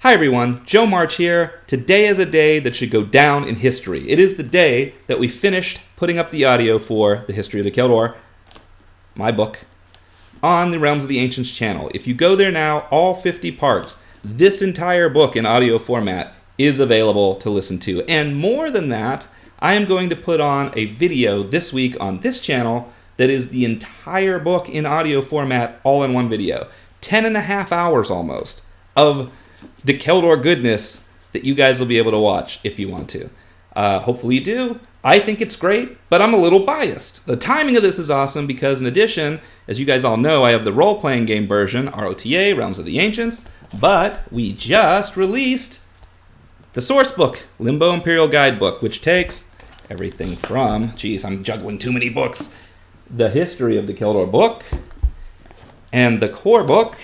Hi everyone, Joe March here. Today is a day that should go down in history. It is the day that we finished putting up the audio for The History of the Keldor, my book, on the Realms of the Ancients channel. If you go there now, all 50 parts, this entire book in audio format is available to listen to. And more than that, I am going to put on a video this week on this channel that is the entire book in audio format all in one video. 10.5 hours almost of the Keldor goodness that you guys will be able to watch if you want to. Hopefully you do. I think it's great, but I'm a little biased. The timing of this is awesome because in addition, as you guys all know, I have the role-playing game version, ROTA, Realms of the Ancients, but we just released the source book, Limbo Imperial Guidebook, which takes everything from, geez, I'm juggling too many books, the History of the Keldor book and the core book,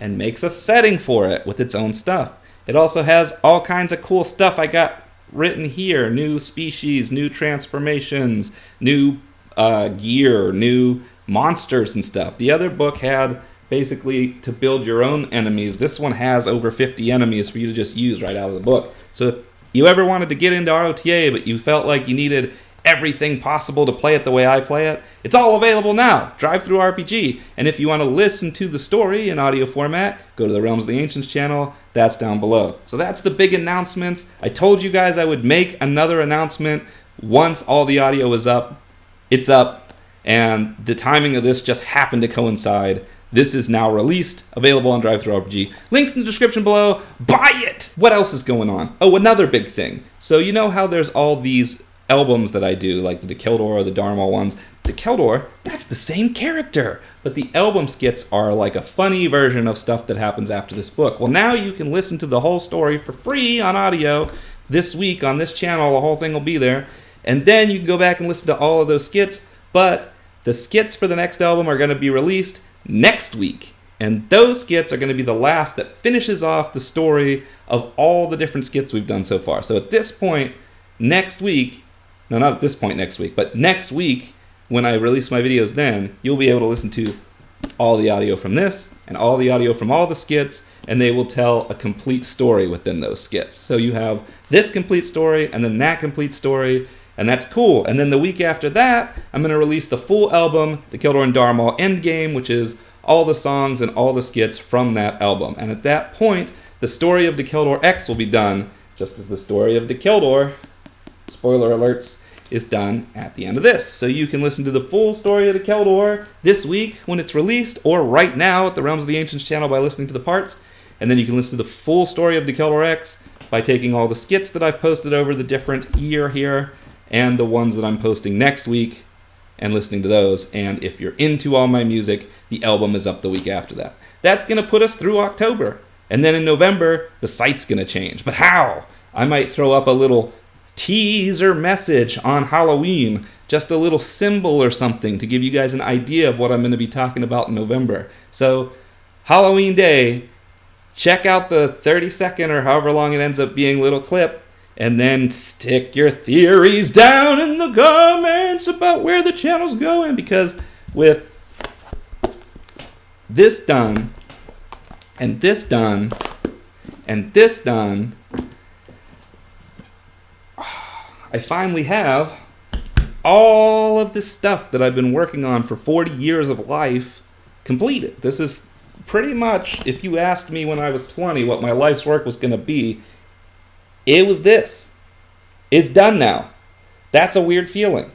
and makes a setting for it with its own stuff. It also has all kinds of cool stuff I got written here. New species, new transformations, new gear, new monsters and stuff. The other book had basically to build your own enemies. This one has over 50 enemies for you to just use right out of the book. So if you ever wanted to get into ROTA but you felt like you needed everything possible to play it the way I play it, it's all available now. Drive-Thru RPG. And if you want to listen to the story in audio format, go to the Realms of the Ancients channel. That's down below. So that's the big announcements. I told you guys I would make another announcement once all the audio is up. It's up, and the timing of this just happened to coincide. This is now released, available on Drive-Thru RPG. Links in the description below. Buy it! What else is going on? Oh, another big thing. So you know how there's all these albums that I do, like the Keldor or the Dharma ones. The Keldor, that's the same character, but the album skits are like a funny version of stuff that happens after this book. Well, now you can listen to the whole story for free on audio this week on this channel. The whole thing will be there, and then you can go back and listen to all of those skits, but the skits for the next album are going to be released next week, and those skits are going to be the last that finishes off the story of all the different skits we've done so far. So at this point, next week, no, not at this point next week, but next week, when I release my videos then, you'll be able to listen to all the audio from this and all the audio from all the skits, and they will tell a complete story within those skits. So you have this complete story and then that complete story, and that's cool. And then the week after that, I'm going to release the full album, the Keldor and Dharma Endgame, which is all the songs and all the skits from that album. And at that point, the story of the Keldor X will be done, just as the story of the Keldor, spoiler alerts, is done at the end of this. So you can listen to the full story of the Keldor this week when it's released, or right now at the Realms of the Ancients channel by listening to the parts. And then you can listen to the full story of the Keldor X by taking all the skits that I've posted over the different year here and the ones that I'm posting next week and listening to those. And if you're into all my music, the album is up the week after that. That's going to put us through October. And then in November, the site's going to change. But how? I might throw up a little teaser message on Halloween, just a little symbol or something to give you guys an idea of what I'm going to be talking about in November. So Halloween Day, check out the 30-second or however long it ends up being little clip, and then stick your theories down in the comments about where the channel's going, because with this done, and this done, and this done, I finally have all of this stuff that I've been working on for 40 years of life completed. This is pretty much, if you asked me when I was 20 what my life's work was going to be, it was this. It's done now. That's a weird feeling.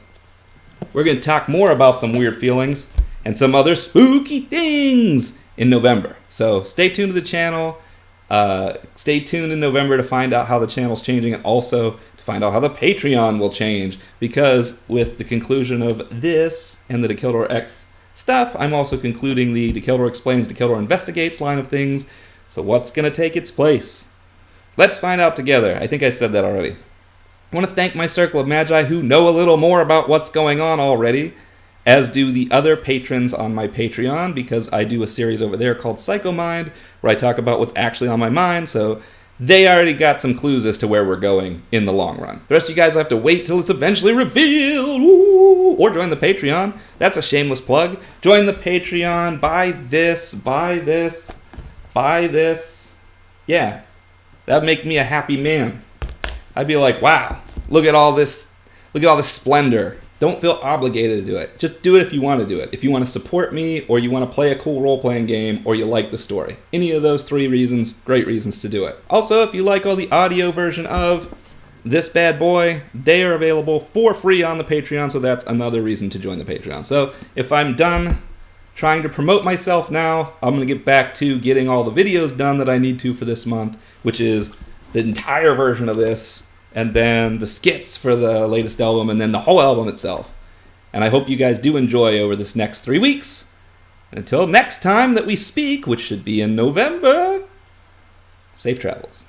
We're going to talk more about some weird feelings and some other spooky things in November. So stay tuned to the channel. Stay tuned in November to find out how the channel's changing, and also find out how the Patreon will change, because with the conclusion of this and the Keldor X stuff, I'm also concluding the Keldor Explains, Keldor Investigates line of things. So what's going to take its place? Let's find out together. I think I said that already. I want to thank my circle of magi who know a little more about what's going on already, as do the other patrons on my Patreon, because I do a series over there called Psycho Mind, where I talk about what's actually on my mind. So they already got some clues as to where we're going in the long run. The rest of you guys will have to wait till it's eventually revealed. Woo! Or join the Patreon. That's a shameless plug. Join the Patreon. Buy this. Buy this. Buy this. Yeah, that'd make me a happy man. I'd be like, wow, look at all this splendor. Don't feel obligated to do it. Just do it if you want to do it. If you want to support me, or you want to play a cool role-playing game, or you like the story. Any of those 3 reasons, great reasons to do it. Also, if you like all the audio version of this bad boy, they are available for free on the Patreon, so that's another reason to join the Patreon. So if I'm done trying to promote myself now, I'm going to get back to getting all the videos done that I need to for this month, which is the entire version of this, and then the skits for the latest album, and then the whole album itself. And I hope you guys do enjoy over this next 3 weeks. And until next time that we speak, which should be in November, safe travels.